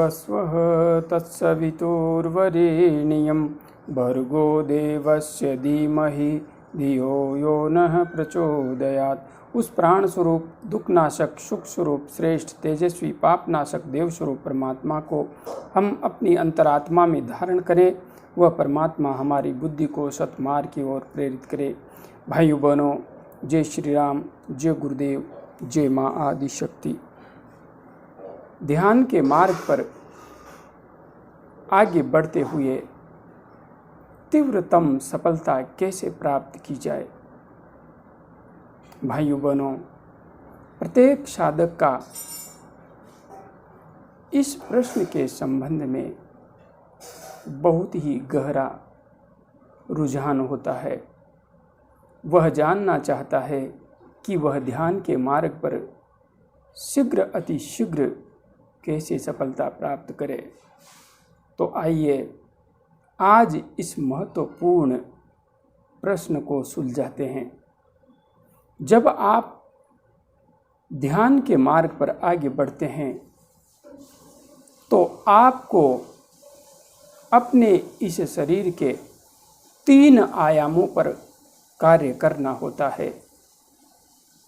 भूर्भुवस्वः तत्सवितुर्वरेण्यं भर्गो देवस्य धीमहि धियो यो नः प्रचोदयात्। उस प्राण स्वरूप, दुखनाशक, सुख स्वरूप, श्रेष्ठ, तेजस्वी, पापनाशक, देव स्वरूप परमात्मा को हम अपनी अंतरात्मा में धारण करें। वह परमात्मा हमारी बुद्धि को सतमार्ग की ओर प्रेरित करे। भाइयों बहनों, जय श्री राम, जय गुरुदेव, जय माँ आदि शक्ति। ध्यान के मार्ग पर आगे बढ़ते हुए तीव्रतम सफलता कैसे प्राप्त की जाए। भाइयों बहनों, प्रत्येक साधक का इस प्रश्न के संबंध में बहुत ही गहरा रुझान होता है। वह जानना चाहता है कि वह ध्यान के मार्ग पर शीघ्र अतिशीघ्र कैसे सफलता प्राप्त करे। तो आइए आज इस महत्वपूर्ण प्रश्न को सुलझाते हैं। जब आप ध्यान के मार्ग पर आगे बढ़ते हैं तो आपको अपने इस शरीर के 3 आयामों पर कार्य करना होता है।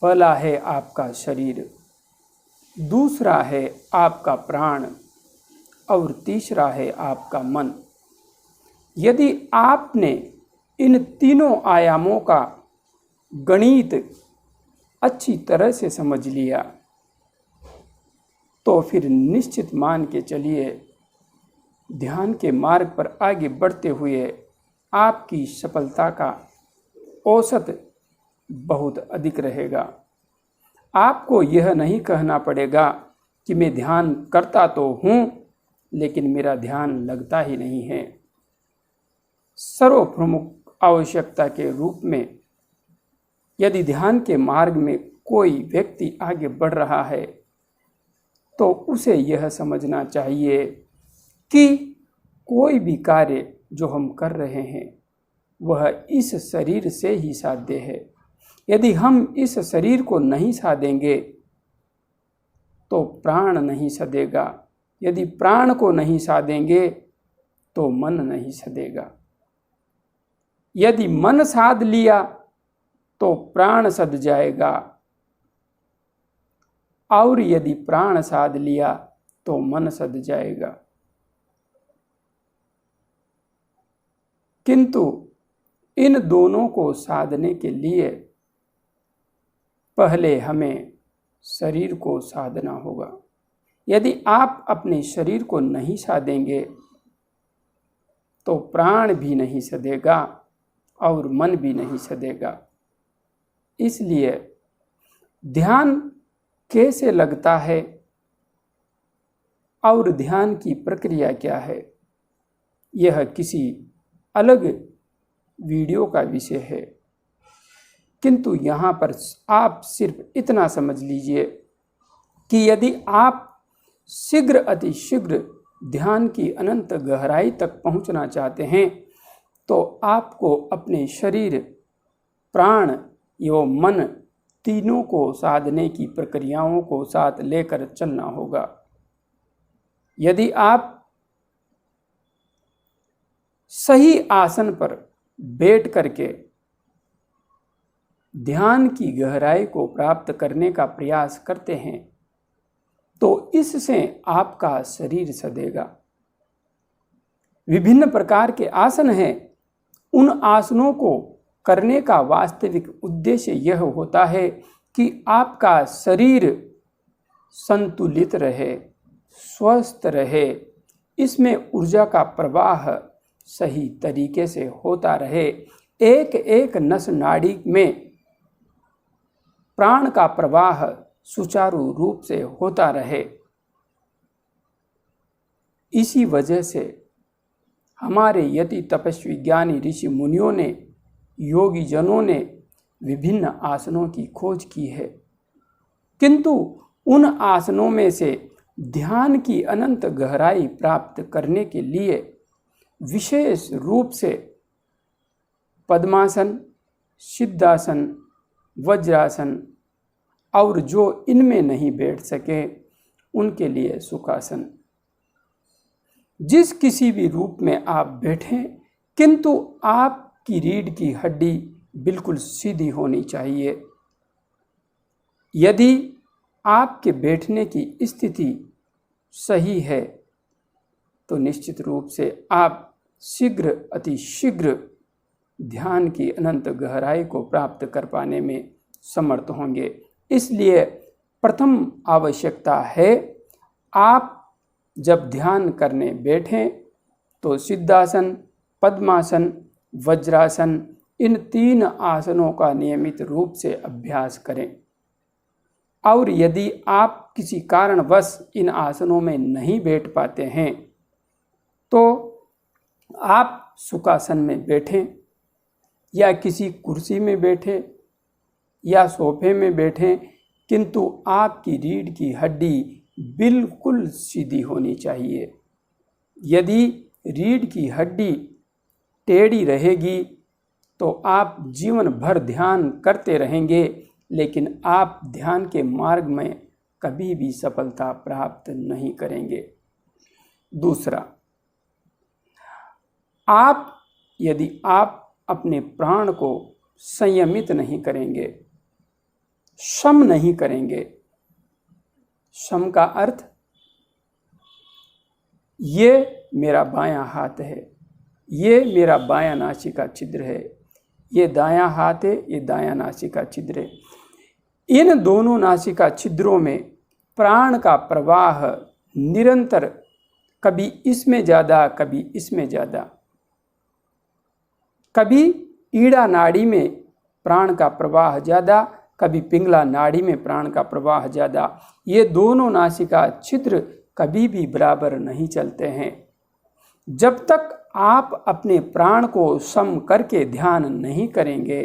पहला है आपका शरीर, दूसरा है आपका प्राण और तीसरा है आपका मन। यदि आपने इन तीनों आयामों का गणित अच्छी तरह से समझ लिया तो फिर निश्चित मान के चलिए ध्यान के मार्ग पर आगे बढ़ते हुए आपकी सफलता का औसत बहुत अधिक रहेगा। आपको यह नहीं कहना पड़ेगा कि मैं ध्यान करता तो हूँ लेकिन मेरा ध्यान लगता ही नहीं है। सर्वप्रमुख आवश्यकता के रूप में यदि ध्यान के मार्ग में कोई व्यक्ति आगे बढ़ रहा है तो उसे यह समझना चाहिए कि कोई भी कार्य जो हम कर रहे हैं वह इस शरीर से ही साध्य है। यदि हम इस शरीर को नहीं साधेंगे तो प्राण नहीं सधेगा। यदि प्राण को नहीं साधेंगे तो मन नहीं सधेगा। यदि मन साध लिया तो प्राण सध जाएगा और यदि प्राण साध लिया तो मन सध जाएगा। किंतु इन दोनों को साधने के लिए पहले हमें शरीर को साधना होगा। यदि आप अपने शरीर को नहीं साधेंगे तो प्राण भी नहीं सधेगा और मन भी नहीं सधेगा। इसलिए ध्यान कैसे लगता है और ध्यान की प्रक्रिया क्या है, यह किसी अलग वीडियो का विषय है। किंतु यहाँ पर आप सिर्फ इतना समझ लीजिए कि यदि आप शीघ्र अतिशीघ्र ध्यान की अनंत गहराई तक पहुँचना चाहते हैं तो आपको अपने शरीर, प्राण एवं मन तीनों को साधने की प्रक्रियाओं को साथ लेकर चलना होगा। यदि आप सही आसन पर बैठ करके ध्यान की गहराई को प्राप्त करने का प्रयास करते हैं तो इससे आपका शरीर सधेगा। विभिन्न प्रकार के आसन हैं। उन आसनों को करने का वास्तविक उद्देश्य यह होता है कि आपका शरीर संतुलित रहे, स्वस्थ रहे, इसमें ऊर्जा का प्रवाह सही तरीके से होता रहे, एक एक नस नाड़ी में प्राण का प्रवाह सुचारू रूप से होता रहे। इसी वजह से हमारे यति तपस्वी ज्ञानी ऋषि मुनियों ने, योगी जनों ने विभिन्न आसनों की खोज की है। किंतु उन आसनों में से ध्यान की अनंत गहराई प्राप्त करने के लिए विशेष रूप से पद्मासन, सिद्धासन, वज्रासन और जो इनमें नहीं बैठ सके उनके लिए सुखासन, जिस किसी भी रूप में आप बैठें, किंतु आपकी रीढ़ की हड्डी बिल्कुल सीधी होनी चाहिए। यदि आपके बैठने की स्थिति सही है तो निश्चित रूप से आप शीघ्र अति शीघ्र ध्यान की अनंत गहराई को प्राप्त कर पाने में समर्थ होंगे। इसलिए प्रथम आवश्यकता है, आप जब ध्यान करने बैठें तो सिद्धासन, पद्मासन, वज्रासन, इन 3 आसनों का नियमित रूप से अभ्यास करें। और यदि आप किसी कारणवश इन आसनों में नहीं बैठ पाते हैं तो आप सुखासन में बैठें या किसी कुर्सी में बैठें या सोफे में बैठें, किंतु आपकी रीढ़ की हड्डी बिल्कुल सीधी होनी चाहिए। यदि रीढ़ की हड्डी टेढ़ी रहेगी तो आप जीवन भर ध्यान करते रहेंगे, लेकिन आप ध्यान के मार्ग में कभी भी सफलता प्राप्त नहीं करेंगे। दूसरा, यदि आप अपने प्राण को संयमित नहीं करेंगे, शम नहीं करेंगे, शम का अर्थ ये मेरा बायां हाथ है, ये मेरा बायां नासिका छिद्र है, ये दायां हाथ है, ये दायां नासिका छिद्र है। इन दोनों नासिका छिद्रों में प्राण का प्रवाह निरंतर, कभी इसमें ज़्यादा कभी इसमें ज़्यादा, कभी ईड़ा नाड़ी में प्राण का प्रवाह ज़्यादा, कभी पिंगला नाड़ी में प्राण का प्रवाह ज़्यादा। ये दोनों नासिका छिद्र कभी भी बराबर नहीं चलते हैं। जब तक आप अपने प्राण को सम करके ध्यान नहीं करेंगे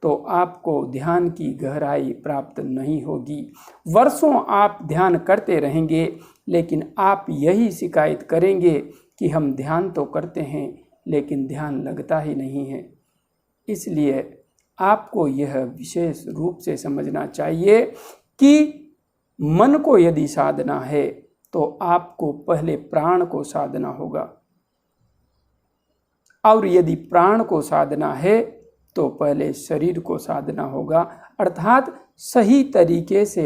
तो आपको ध्यान की गहराई प्राप्त नहीं होगी। वर्षों आप ध्यान करते रहेंगे, लेकिन आप यही शिकायत करेंगे कि हम ध्यान तो करते हैं लेकिन ध्यान लगता ही नहीं है। इसलिए आपको यह विशेष रूप से समझना चाहिए कि मन को यदि साधना है तो आपको पहले प्राण को साधना होगा, और यदि प्राण को साधना है तो पहले शरीर को साधना होगा। अर्थात सही तरीके से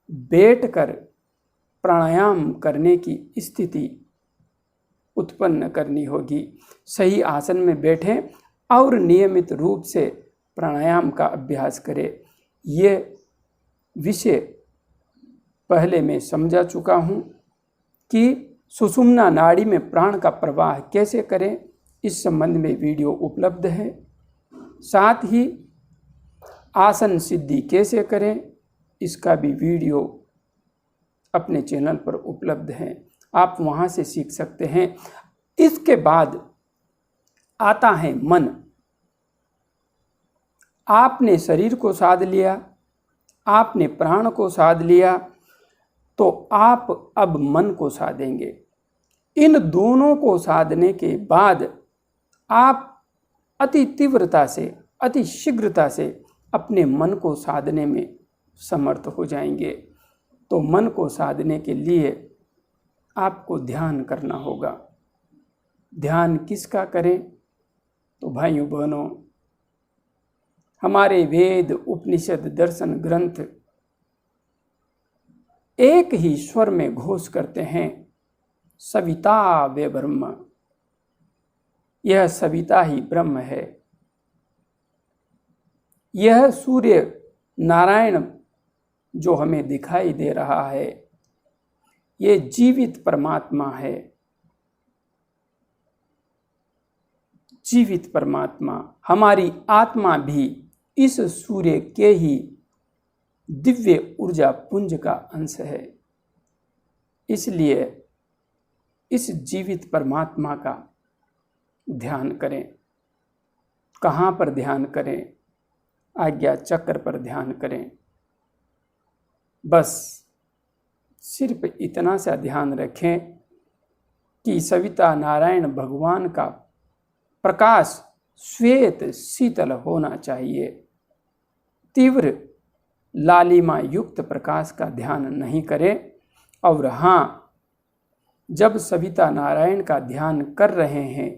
बैठकर प्राणायाम करने की स्थिति उत्पन्न करनी होगी। सही आसन में बैठें और नियमित रूप से प्राणायाम का अभ्यास करें। ये विषय पहले मैं समझा चुका हूँ कि सुषुम्ना नाड़ी में प्राण का प्रवाह कैसे करें, इस संबंध में वीडियो उपलब्ध है। साथ ही आसन सिद्धि कैसे करें, इसका भी वीडियो अपने चैनल पर उपलब्ध है, आप वहाँ से सीख सकते हैं। इसके बाद आता है मन। आपने शरीर को साध लिया, आपने प्राण को साध लिया, तो आप अब मन को साधेंगे। इन दोनों को साधने के बाद आप अति तीव्रता से, अति शीघ्रता से अपने मन को साधने में समर्थ हो जाएंगे। तो मन को साधने के लिए आपको ध्यान करना होगा। ध्यान किसका करें? तो भाइयों बहनों, हमारे वेद, उपनिषद, दर्शन ग्रंथ एक ही स्वर में घोष करते हैं, सविता वे ब्रह्म। यह सविता ही ब्रह्म है। यह सूर्य नारायण जो हमें दिखाई दे रहा है, ये जीवित परमात्मा है। जीवित परमात्मा, हमारी आत्मा भी इस सूर्य के ही दिव्य ऊर्जा पुंज का अंश है। इसलिए इस जीवित परमात्मा का ध्यान करें। कहाँ पर ध्यान करें? आज्ञा चक्र पर ध्यान करें। बस सिर्फ इतना सा ध्यान रखें कि सविता नारायण भगवान का प्रकाश श्वेत शीतल होना चाहिए। तीव्र लालिमा युक्त प्रकाश का ध्यान नहीं करें। और हाँ, जब सविता नारायण का ध्यान कर रहे हैं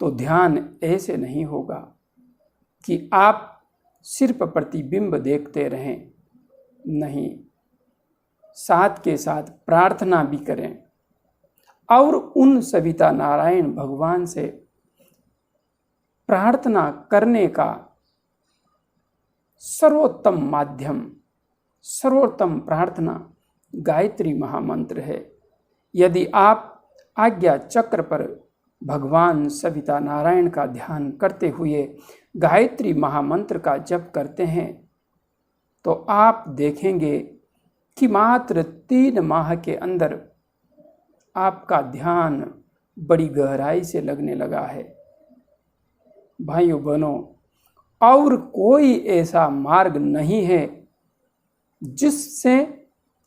तो ध्यान ऐसे नहीं होगा कि आप सिर्फ प्रतिबिंब देखते रहें। नहीं, साथ के साथ प्रार्थना भी करें और उन सविता नारायण भगवान से प्रार्थना करने का सर्वोत्तम माध्यम, सर्वोत्तम प्रार्थना गायत्री महामंत्र है। यदि आप आज्ञा चक्र पर भगवान सविता नारायण का ध्यान करते हुए गायत्री महामंत्र का जप करते हैं तो आप देखेंगे कि मात्र 3 माह के अंदर आपका ध्यान बड़ी गहराई से लगने लगा है। भाइयों बहनों, और कोई ऐसा मार्ग नहीं है जिससे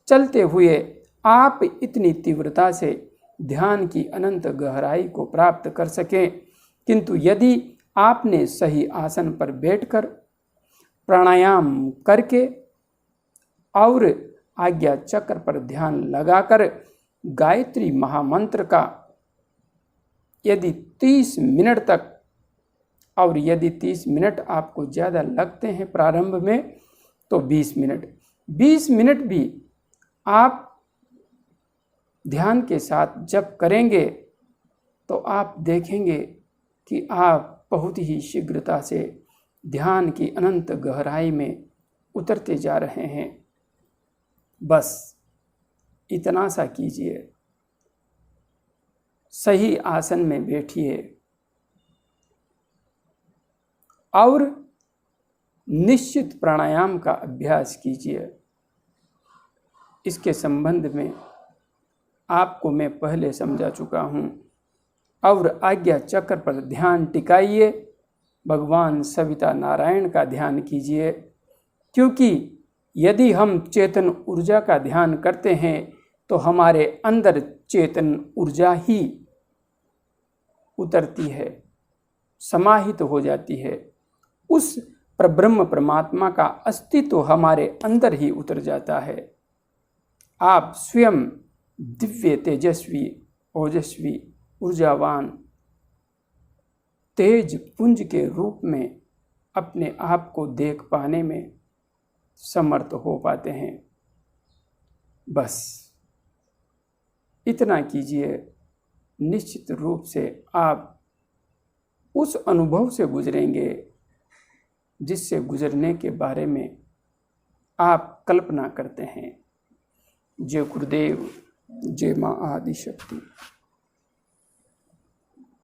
चलते हुए आप इतनी तीव्रता से ध्यान की अनंत गहराई को प्राप्त कर सकें। किंतु यदि आपने सही आसन पर बैठकर प्राणायाम करके और आज्ञा चक्र पर ध्यान लगाकर गायत्री महामंत्र का यदि 30 मिनट तक, और यदि 30 मिनट आपको ज़्यादा लगते हैं प्रारंभ में तो 20 मिनट भी आप ध्यान के साथ जप करेंगे तो आप देखेंगे कि आप बहुत ही शीघ्रता से ध्यान की अनंत गहराई में उतरते जा रहे हैं। बस इतना सा कीजिए, सही आसन में बैठिए और निश्चित प्राणायाम का अभ्यास कीजिए। इसके संबंध में आपको मैं पहले समझा चुका हूँ। और आज्ञा चक्र पर ध्यान टिकाइए, भगवान सविता नारायण का ध्यान कीजिए, क्योंकि यदि हम चेतन ऊर्जा का ध्यान करते हैं तो हमारे अंदर चेतन ऊर्जा ही उतरती है, समाहित हो जाती है। उस परब्रह्म परमात्मा का अस्तित्व हमारे अंदर ही उतर जाता है। आप स्वयं दिव्य तेजस्वी ओजस्वी ऊर्जावान तेज पुंज के रूप में अपने आप को देख पाने में समर्थ हो पाते हैं। बस इतना कीजिए, निश्चित रूप से आप उस अनुभव से गुजरेंगे जिससे गुजरने के बारे में आप कल्पना करते हैं। जय गुरुदेव, जय माँ आदि शक्ति।